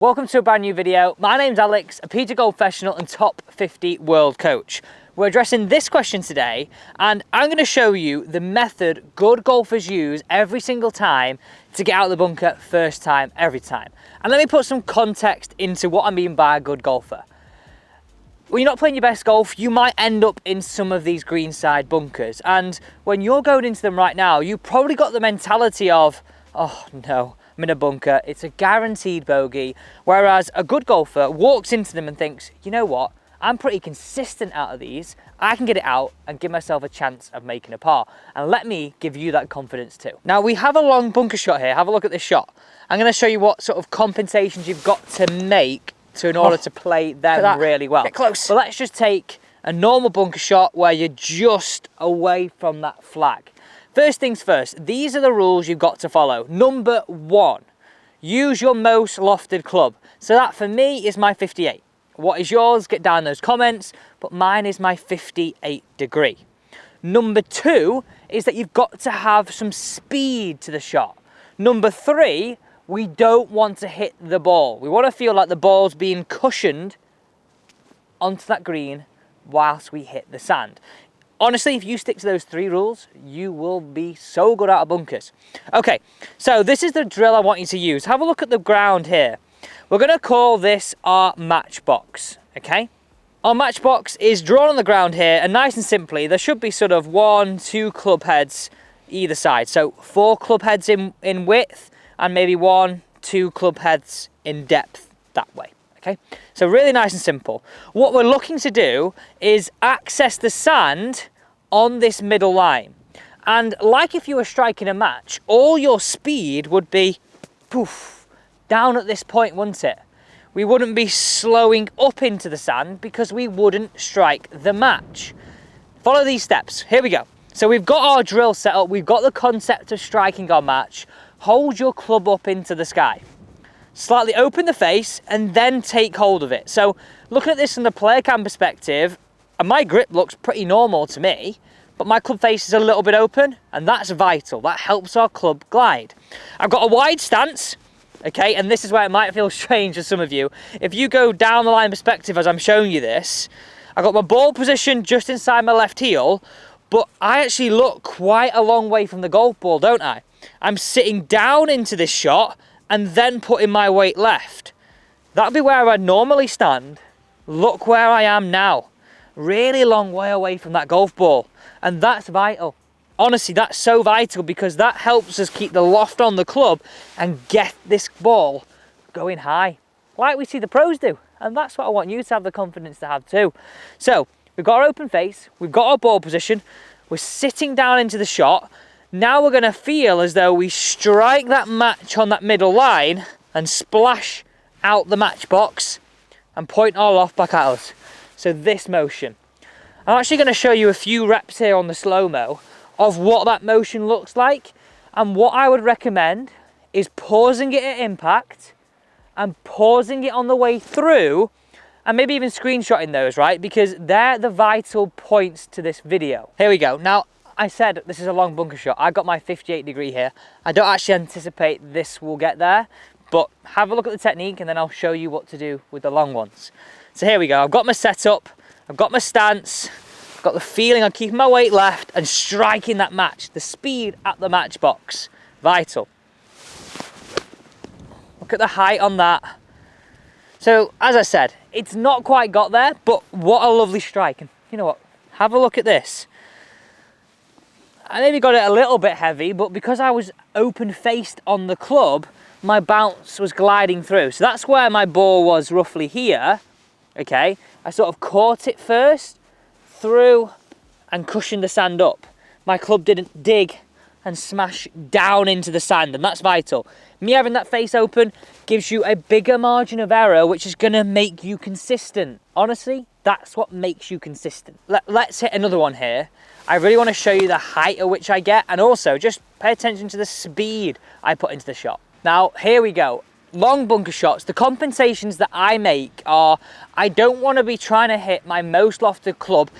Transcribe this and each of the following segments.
Welcome to a brand new video. My name's Alex, a PGA Golf professional and top 50 world coach. We're addressing this question today, and I'm going to show you the method good golfers use every single time to get out of the bunker first time, every time. And let me put some context into what I mean by a good golfer. When you're not playing your best golf, you might end up in some of these greenside bunkers. And when you're going into them right now, you've probably got the mentality of, oh no, I'm in a bunker, it's a guaranteed bogey. Whereas a good golfer walks into them and thinks, you know what, I'm pretty consistent out of these. I can get it out and give myself a chance of making a par. And let me give you that confidence too. Now we have a long bunker shot here. Have a look at this shot. I'm going to show you what sort of compensations you've got to make in order to play them really well. Get close. So let's just take a normal bunker shot where you're just away from that flag. First things first, these are the rules you've got to follow. Number one, use your most lofted club. So that for me is my 58. What is yours? Get down in those comments, but mine is my 58 degree. Number two is that you've got to have some speed to the shot. Number three, we don't want to hit the ball. We want to feel like the ball's being cushioned onto that green whilst we hit the sand. Honestly, if you stick to those three rules, you will be so good out of bunkers. Okay, so this is the drill I want you to use. Have a look at the ground here. We're going to call this our matchbox, okay? Our matchbox is drawn on the ground here, and nice and simply, there should be sort of 1-2 club heads either side. So 4 club heads in width, and maybe 1-2 club heads in depth that way. Okay, so really nice and simple. What we're looking to do is access the sand on this middle line. And like if you were striking a match, all your speed would be poof, down at this point, wouldn't it? We wouldn't be slowing up into the sand because we wouldn't strike the match. Follow these steps. Here we go. So we've got our drill set up. We've got the concept of striking our match. Hold your club up into the sky. Slightly open the face and then take hold of it. So looking at this from the player cam perspective, and my grip looks pretty normal to me, but my club face is a little bit open, and that's vital. That helps our club glide. I've got a wide stance, okay, and this is where it might feel strange to some of you. If you go down the line perspective as I'm showing you this, I've got my ball position just inside my left heel, but I actually look quite a long way from the golf ball, don't I? I'm sitting down into this shot and then putting my weight left. That'd be where I'd normally stand. Look where I am now. Really long way away from that golf ball. And that's vital. Honestly, that's so vital because that helps us keep the loft on the club and get this ball going high, like we see the pros do. And that's what I want you to have the confidence to have too. So, we've got our open face, we've got our ball position, we're sitting down into the shot. Now we're going to feel as though we strike that match on that middle line and splash out the matchbox and point our loft back at us. So this motion. I'm actually going to show you a few reps here on the slow-mo of what that motion looks like, and what I would recommend is pausing it at impact and pausing it on the way through, and maybe even screenshotting those, right? Because they're the vital points to this video. Here we go. Now, I said this is a long bunker shot. I've got my 58 degree here. I don't actually anticipate this will get there, but have a look at the technique and then I'll show you what to do with the long ones. So here we go. I've got my setup, I've got my stance, I've got the feeling I'm keeping my weight left and striking that match. The speed at the matchbox, vital. Look at the height on that. So as I said, it's not quite got there, but what a lovely strike. And you know what? Have a look at this. I maybe got it a little bit heavy, but because I was open-faced on the club, my bounce was gliding through. So that's where my ball was roughly here, okay? I sort of caught it first, through, and cushioned the sand up. My club didn't dig and smash down into the sand, and that's vital. Me having that face open gives you a bigger margin of error, which is gonna make you consistent. Honestly, that's what makes you consistent. Let's hit another one here. I really want to show you the height at which I get, and also just pay attention to the speed I put into the shot. Now, here we go. Long bunker shots. The compensations that I make are, I don't want to be trying to hit my most lofted club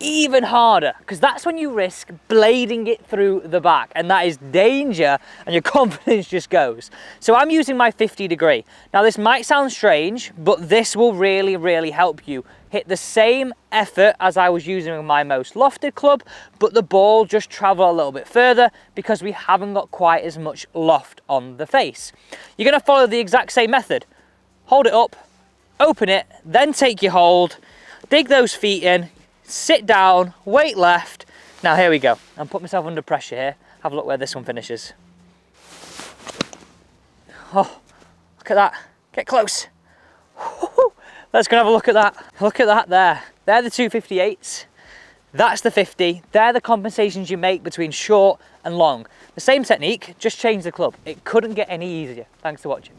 even harder, because that's when you risk blading it through the back, and that is danger, and your confidence just goes. So I'm using my 50 degree. Now this might sound strange, but this will really, really help you hit the same effort as I was using with my most lofted club, but the ball just travel a little bit further because we haven't got quite as much loft on the face. You're gonna follow the exact same method. Hold it up, open it, then take your hold, dig those feet in, sit down, weight left. Now here we go. I'm putting myself under pressure here. Have a look where this one finishes. Oh, look at that. Get close. Let's go and have a look at that. Look at that there. They're the 258s. That's the 50. They're the compensations you make between short and long. The same technique, just change the club. It couldn't get any easier. Thanks for watching.